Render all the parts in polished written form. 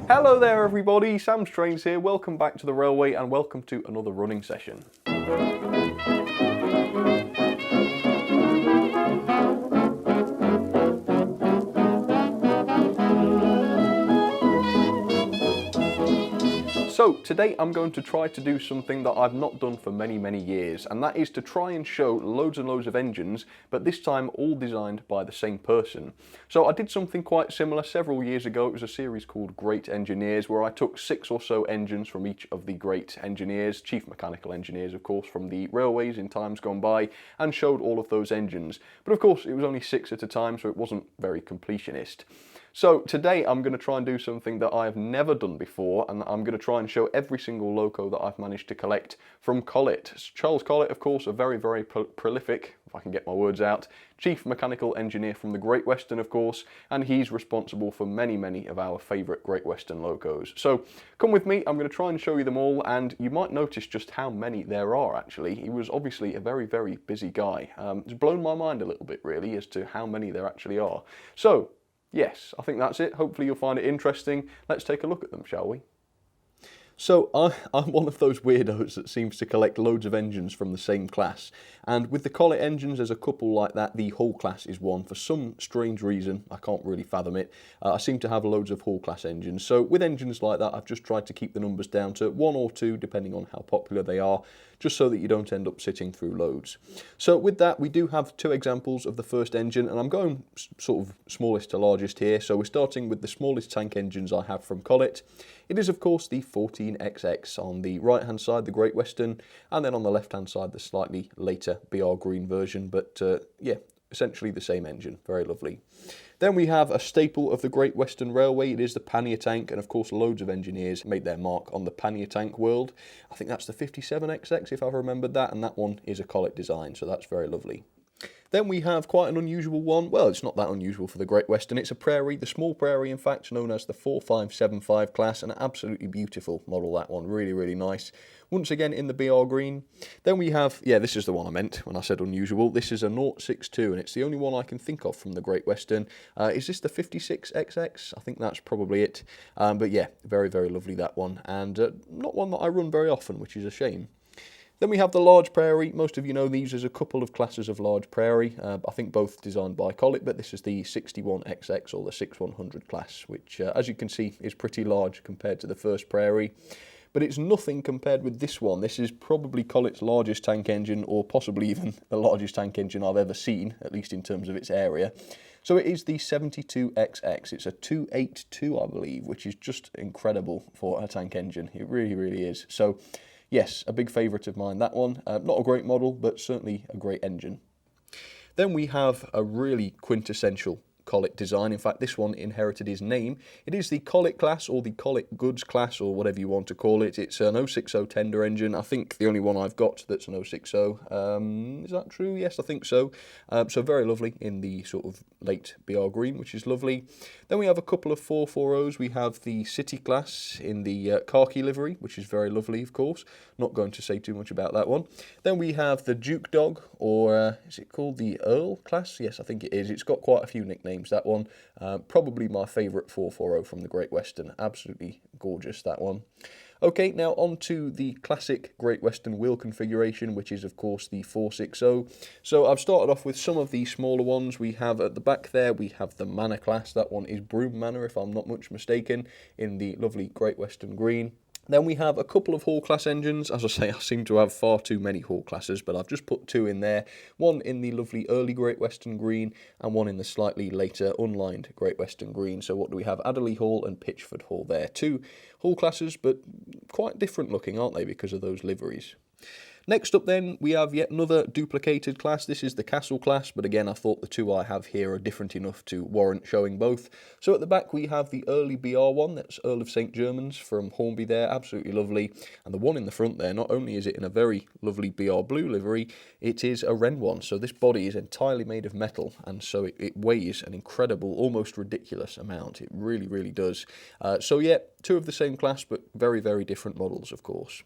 Hello there everybody, Sam's Trains here, welcome back to the railway and welcome to another running session. So today I'm going to try to do something that I've not done for many years, and that is to try and show loads and loads of engines, but this time all designed by the same person. So I did something quite similar several years ago. It was a series called Great Engineers, where I took 6 or so engines from each of the great engineers, chief mechanical engineers of course, from the railways in times gone by, and showed all of those engines. But of course it was only 6 at a time, so it wasn't very completionist. So today I'm going to try and do something that I've never done before, and I'm going to try and show every single loco that I've managed to collect from Collett. Charles Collett, of course, a very prolific, if I can get my words out, chief mechanical engineer from the Great Western, of course, and he's responsible for many of our favourite Great Western locos. So come with me, I'm going to try and show you them all, and you might notice just how many there are actually. He was obviously a very busy guy. It's blown my mind a little bit really as to how many there actually are. So yes, I think that's it. Hopefully you'll find it interesting. Let's take a look at them, shall we? So I'm one of those weirdos that seems to collect loads of engines from the same class, and with the Collett engines there's a couple like that. The Hull class is one. For some strange reason, I can't really fathom it, I seem to have loads of Hull class engines. So with engines like that I've just tried to keep the numbers down to 1 or 2 depending on how popular they are, just so that you don't end up sitting through loads. So with that we do have 2 examples of the first engine, and I'm going sort of smallest to largest here. So we're starting with the smallest tank engines I have from Collett. It is of course the 14XX on the right hand side, the Great Western, and then on the left hand side the slightly later BR Green version, but yeah, essentially the same engine. Very lovely. Then we have a staple of the Great Western Railway. It is the pannier tank, and of course loads of engineers made their mark on the pannier tank world. I think that's the 57XX if I've remembered that, and that one is a Collett design, so that's very lovely. Then we have quite an unusual one. Well, it's not that unusual for the Great Western. It's a Prairie, the small Prairie in fact, known as the 4575 class, an absolutely beautiful model, that one, really nice. Once again in the BR Green. Then we have, yeah, this is the one I meant when I said unusual. This is a 062, and it's the only one I can think of from the Great Western. Is this the 56XX? I think that's probably it. But yeah, very lovely, that one, and not one that I run very often, which is a shame. Then we have the large Prairie. Most of you know these as a couple of classes of large Prairie. I think both designed by Collett, but this is the 61XX or the 6100 class, which as you can see is pretty large compared to the first Prairie. But it's nothing compared with this one. This is probably Collett's largest tank engine, or possibly even the largest tank engine I've ever seen, at least in terms of its area. So it is the 72XX. It's a 282, I believe, which is just incredible for a tank engine. It really is. So yes, a big favourite of mine, that one. Not a great model, but certainly a great engine. Then we have a really quintessential Collett design. In fact, this one inherited his name. It is the Collett class, or the Collett Goods class, or whatever you want to call it. It's an 060 tender engine. I think the only one I've got that's an 060. Is that true? Yes, I think so. So very lovely in the sort of late BR Green, which is lovely. Then we have a couple of 440s. We have the City class in the khaki livery, which is very lovely, of course. Not going to say too much about that one. Then we have the Duke Dog, or is it called the Earl class? Yes, I think it is. It's got quite a few nicknames, that one. Probably my favourite 440 from the Great Western. Absolutely gorgeous, that one. Okay, now on to the classic Great Western wheel configuration, which is of course the 460. So I've started off with some of the smaller ones. We have at the back there, we have the Manor class. That one is Broom Manor, if I'm not much mistaken, in the lovely Great Western Green. Then we have a couple of Hall class engines. As I say, I seem to have far too many Hall classes, but I've just put 2 in there. One in the lovely early Great Western Green, and one in the slightly later unlined Great Western Green. So what do we have? Adderley Hall and Pitchford Hall there. 2 Hall classes, but quite different looking, aren't they, because of those liveries. Next up then, we have yet another duplicated class. This is the Castle class, but again I thought the 2 I have here are different enough to warrant showing both. So at the back we have the early BR one, that's Earl of St Germans from Hornby there, absolutely lovely. And the one in the front there, not only is it in a very lovely BR blue livery, it is a Wren one. So this body is entirely made of metal, and so it weighs an incredible, almost ridiculous amount. It really does. So yeah, 2 of the same class, but very different models, of course.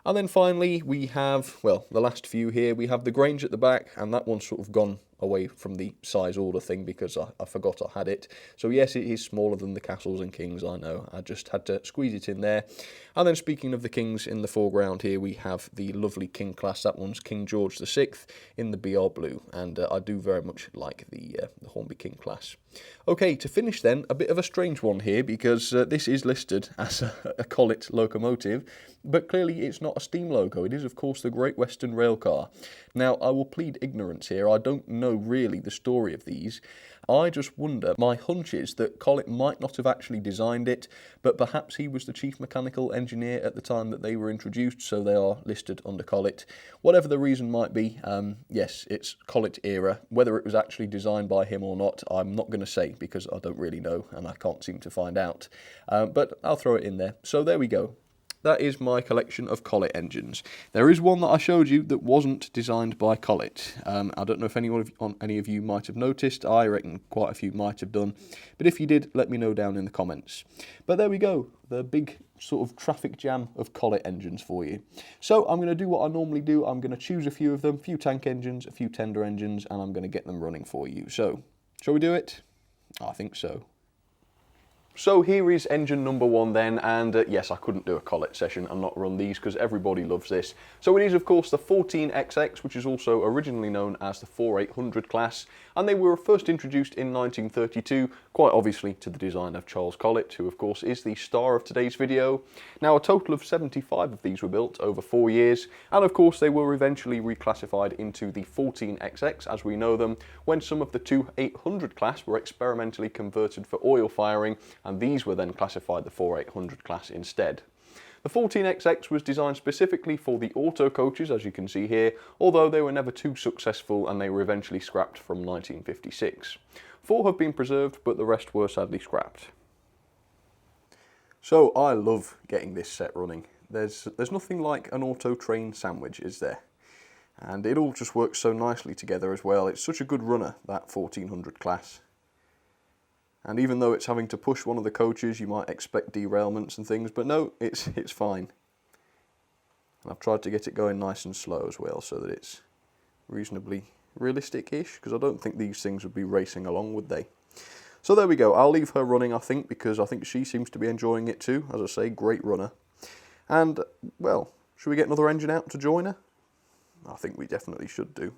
And then finally we have, well, the last few here, we have the Grange at the back, and that one's sort of gone away from the size order thing because I forgot I had it. So yes, it is smaller than the Castles and Kings, I know. I just had to squeeze it in there. And then speaking of the Kings, in the foreground here we have the lovely King class. That one's King George VI in the BR Blue, and I do very much like the Hornby King class. Okay, to finish then, a bit of a strange one here because this is listed as a Collett locomotive, but clearly it's not a steam loco. It is, of course, the Great Western Railcar. Now, I will plead ignorance here. I don't know really the story of these. I just wonder, my hunch is that Collett might not have actually designed it, but perhaps he was the chief mechanical engineer at the time that they were introduced, so they are listed under Collett. Whatever the reason might be, yes, it's Collett era. Whether it was actually designed by him or not, I'm not going to say because I don't really know and I can't seem to find out. But I'll throw it in there. So there we go. That is my collection of Collett engines. There is one that I showed you that wasn't designed by Collett. I don't know if any of you might have noticed. I reckon quite a few might have done. But if you did, let me know down in the comments. But there we go, the big sort of traffic jam of Collett engines for you. So I'm going to do what I normally do. I'm going to choose a few of them, a few tank engines, a few tender engines, and I'm going to get them running for you. So, shall we do it? I think so. So here is engine number 1 then, and yes, I couldn't do a Collett session and not run these because everybody loves this. So it is of course the 14XX, which is also originally known as the 4800 class, and they were first introduced in 1932, quite obviously to the design of Charles Collett, who of course is the star of today's video. Now a total of 75 of these were built over 4 years, and of course they were eventually reclassified into the 14XX as we know them, when some of the 2800 class were experimentally converted for oil firing, and these were then classified the 4800 class instead. The 14XX was designed specifically for the auto coaches, as you can see here, although they were never too successful and they were eventually scrapped from 1956. 4 have been preserved, but the rest were sadly scrapped. So I love getting this set running. There's nothing like an auto train sandwich, is there? And it all just works so nicely together as well. It's such a good runner, that 1400 class. And even though it's having to push one of the coaches, you might expect derailments and things, but no, it's fine. And I've tried to get it going nice and slow as well, so that it's reasonably realistic-ish, because I don't think these things would be racing along, would they? So there we go. I'll leave her running, I think, because I think she seems to be enjoying it too. As I say, great runner. And, well, should we get another engine out to join her? I think we definitely should do.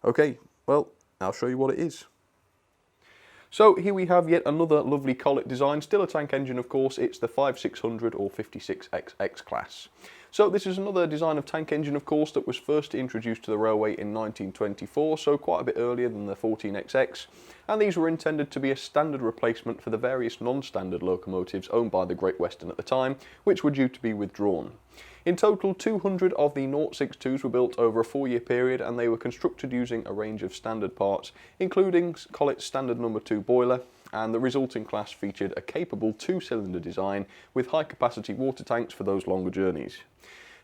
Okay, well, I'll show you what it is. So here we have yet another lovely Collett design, still a tank engine of course. It's the 5600 or 56XX class. So this is another design of tank engine of course that was first introduced to the railway in 1924, so quite a bit earlier than the 14XX, and these were intended to be a standard replacement for the various non-standard locomotives owned by the Great Western at the time, which were due to be withdrawn. In total, 200 of the 062s were built over a 4-year period, and they were constructed using a range of standard parts, including Collett's standard number 2 boiler, and the resulting class featured a capable 2-cylinder design with high-capacity water tanks for those longer journeys.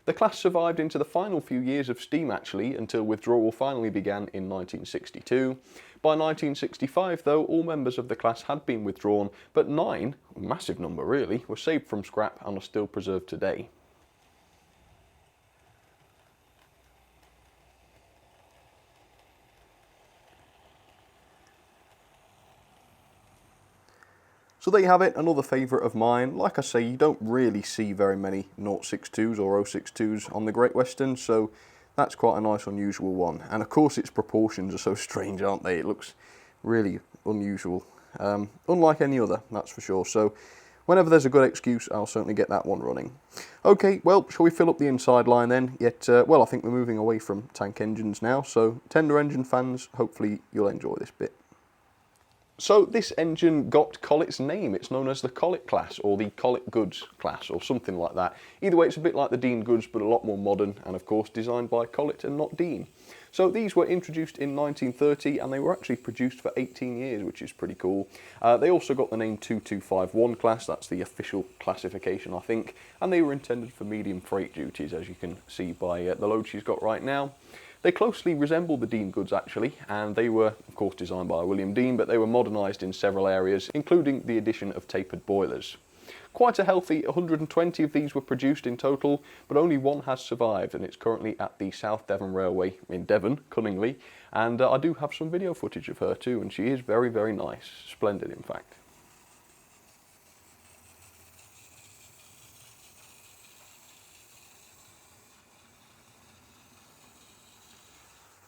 The class survived into the final few years of steam actually, until withdrawal finally began in 1962. By 1965 though, all members of the class had been withdrawn, but 9, a massive number really, were saved from scrap and are still preserved today. So there you have it, another favourite of mine. Like I say, you don't really see very many 062s or 062s on the Great Western, so that's quite a nice unusual one. And of course its proportions are so strange, aren't they? It looks really unusual. Unlike any other, that's for sure. So whenever there's a good excuse, I'll certainly get that one running. Okay, well, shall we fill up the inside line then? Well, I think we're moving away from tank engines now, so tender engine fans, hopefully you'll enjoy this bit. So this engine got Collett's name. It's known as the Collett class or the Collett Goods class or something like that. Either way, it's a bit like the Dean Goods but a lot more modern and of course designed by Collett and not Dean. So these were introduced in 1930 and they were actually produced for 18 years, which is pretty cool. They also got the name 2251 class, that's the official classification I think, and they were intended for medium freight duties, as you can see by the load she's got right now. They closely resemble the Dean Goods actually, and they were of course designed by William Dean, but they were modernised in several areas, including the addition of tapered boilers. Quite a healthy 120 of these were produced in total, but only one has survived, and it's currently at the South Devon Railway in Devon, Cunningly, and I do have some video footage of her too, and she is very, very nice. Splendid, in fact.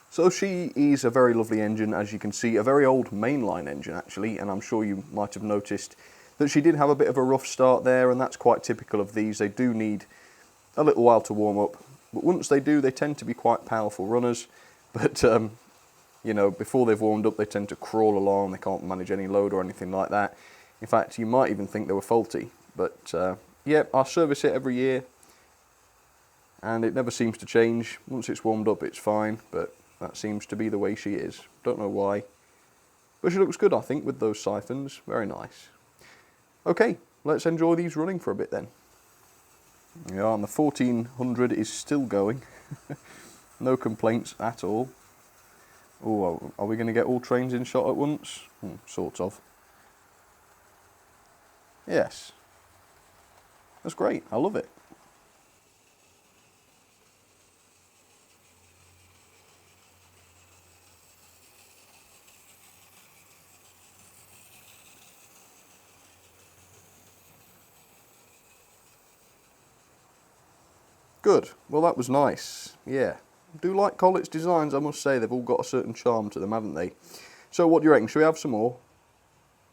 So she is a very lovely engine, as you can see, a very old mainline engine actually, and I'm sure you might have noticed that she did have a bit of a rough start there, and that's quite typical of these. They do need a little while to warm up, but once they do, they tend to be quite powerful runners. But you know, before they've warmed up, they tend to crawl along. They can't manage any load or anything like that. In fact, you might even think they were faulty. But yeah, I service it every year, and it never seems to change. Once it's warmed up, it's fine, but that seems to be the way she is. Don't know why. But she looks good, I think, with those siphons. Very nice. Okay, let's enjoy these running for a bit then. Yeah, and the 1400 is still going. No complaints at all. Oh, are we going to get all trains in shot at once? Sort of. Yes. That's great. I love it. Good. Well, that was nice. Yeah. I do like Collett's designs, I must say. They've all got a certain charm to them, haven't they? So what do you reckon? Shall we have some more?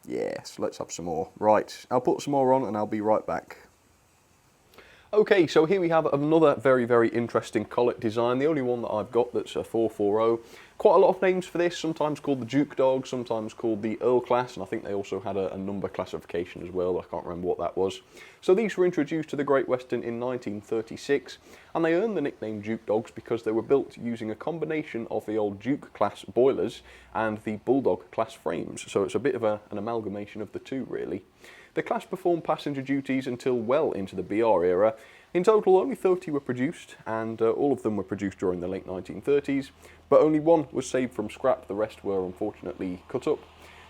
Yes, let's have some more. Right. I'll put some more on and I'll be right back. Okay, so here we have another very, very interesting Collett design, the only one that I've got that's a 440. Quite a lot of names for this, sometimes called the Duke Dog, sometimes called the Earl class, and I think they also had a number classification as well. I can't remember what that was. So these were introduced to the Great Western in 1936, and they earned the nickname Duke Dogs because they were built using a combination of the old Duke class boilers and the Bulldog class frames, so it's a bit of an amalgamation of the two, really. The class performed passenger duties until well into the BR era. In total, only 30 were produced, and all of them were produced during the late 1930s, but only one was saved from scrap. The rest were unfortunately cut up.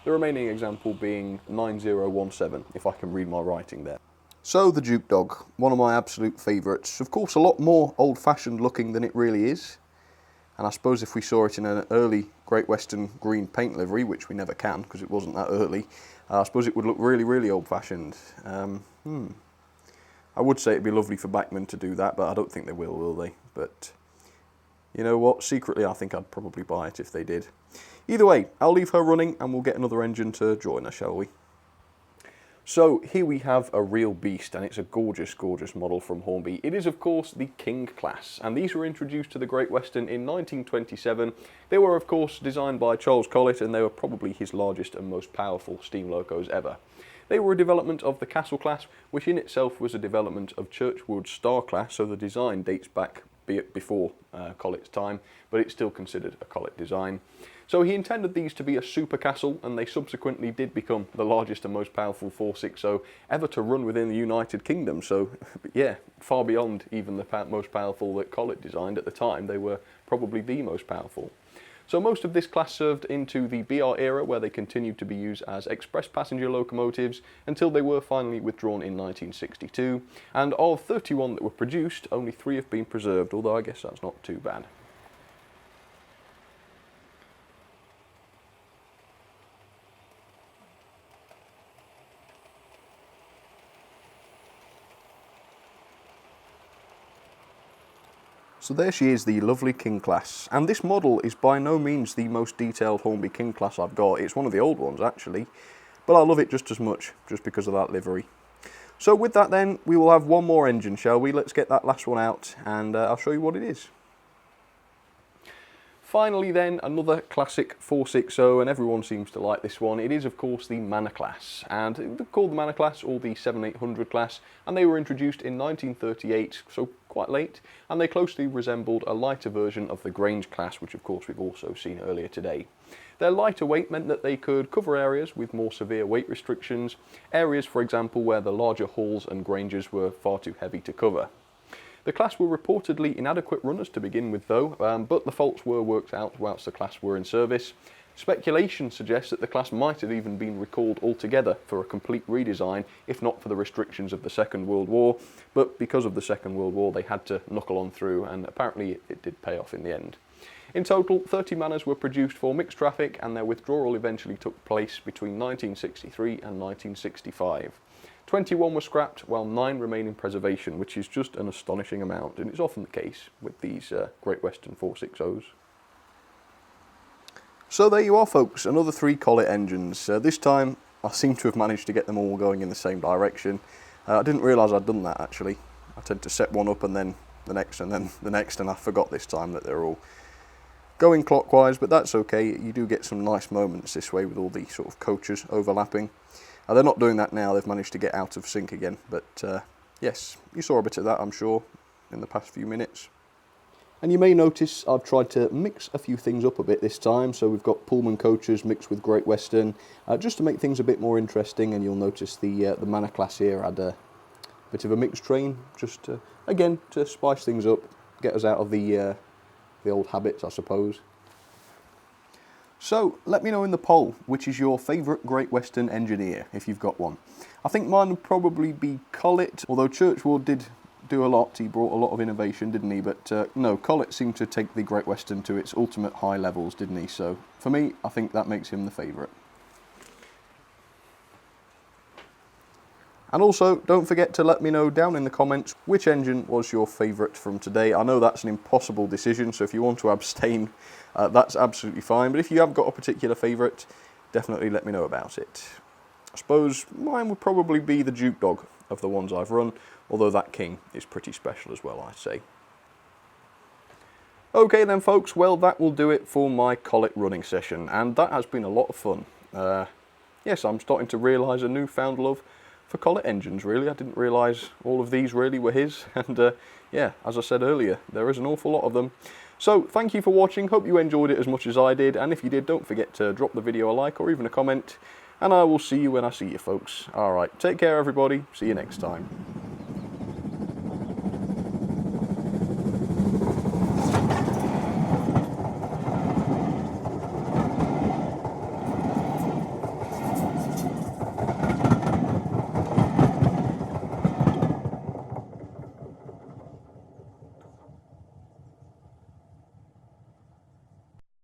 The remaining example being 9017, if I can read my writing there. So the Duke Dog, one of my absolute favourites. Of course, a lot more old-fashioned looking than it really is. And I suppose if we saw it in an early Great Western green paint livery, which we never can because it wasn't that early, I suppose it would look really, really old-fashioned. I would say it'd be lovely for Bachmann to do that, but I don't think they will they? But you know what? Secretly, I think I'd probably buy it if they did. Either way, I'll leave her running and we'll get another engine to join her, shall we? So here we have a real beast, and it's a gorgeous, gorgeous model from Hornby. It is, of course, the King class, and these were introduced to the Great Western in 1927. They were, of course, designed by Charles Collett, and they were probably his largest and most powerful steam locos ever. They were a development of the Castle class, which in itself was a development of Churchwood's Star class, so the design dates back before Collett's time, but it's still considered a Collett design. So he intended these to be a super castle, and they subsequently did become the largest and most powerful 460 ever to run within the United Kingdom. So yeah, far beyond even the most powerful that Collett designed at the time. They were probably the most powerful. So most of this class served into the BR era, where they continued to be used as express passenger locomotives until they were finally withdrawn in 1962. And of 31 that were produced, only 3 have been preserved, although I guess that's not too bad. So there she is, the lovely King class, and this model is by no means the most detailed Hornby King class I've got. It's one of the old ones actually, but I love it just as much, just because of that livery. So with that then, we will have one more engine, shall we? Let's get that last one out and I'll show you what it is. Finally then, another classic 460, and everyone seems to like this one. It is, of course, the Manor class, and they're called the Manor class or the 7800 class, and they were introduced in 1938, so quite late, and they closely resembled a lighter version of the Grange class, which of course we've also seen earlier today. Their lighter weight meant that they could cover areas with more severe weight restrictions, areas, for example, where the larger halls and granges were far too heavy to cover. The class were reportedly inadequate runners to begin with though, but the faults were worked out whilst the class were in service, Speculation suggests that the class might have even been recalled altogether for a complete redesign, if not for the restrictions of the Second World War, but because of the Second World War they had to knuckle on through, and apparently it did pay off in the end. In total, 30 manners were produced for mixed traffic, and their withdrawal eventually took place between 1963 and 1965. 21 were scrapped, while 9 remain in preservation, which is just an astonishing amount, and it's often the case with these Great Western 460s. So there you are, folks, another 3 Collett engines. This time I seem to have managed to get them all going in the same direction. I didn't realise I'd done that actually. I tend to set one up and then the next and then the next, and I forgot this time that they're all going clockwise, but that's okay. You do get some nice moments this way with all the sort of coaches overlapping. They're not doing that now, they've managed to get out of sync again, but yes, you saw a bit of that I'm sure in the past few minutes. And you may notice I've tried to mix a few things up a bit this time, so we've got Pullman coaches mixed with Great Western, just to make things a bit more interesting, and you'll notice the manor class here had a bit of a mixed train, just to, again, to spice things up, get us out of the old habits, I suppose. So, let me know in the poll, which is your favourite Great Western engineer, if you've got one. I think mine would probably be Collett, although Churchward did do a lot, he brought a lot of innovation, didn't he? But no, Collett seemed to take the Great Western to its ultimate high levels, didn't he? So, for me, I think that makes him the favourite. And also, don't forget to let me know down in the comments which engine was your favourite from today. I know that's an impossible decision, so if you want to abstain, that's absolutely fine. But if you have got a particular favourite, definitely let me know about it. I suppose mine would probably be the Duke Dog of the ones I've run, although that King is pretty special as well, I'd say. Okay then folks, well that will do it for my Collett running session, and that has been a lot of fun. Yes, I'm starting to realise a newfound love for Collett engines, really. I didn't realise all of these really were his, and yeah, as I said earlier, there is an awful lot of them. So, thank you for watching, hope you enjoyed it as much as I did, and if you did, don't forget to drop the video a like or even a comment, and I will see you when I see you, folks. Alright, take care everybody, see you next time.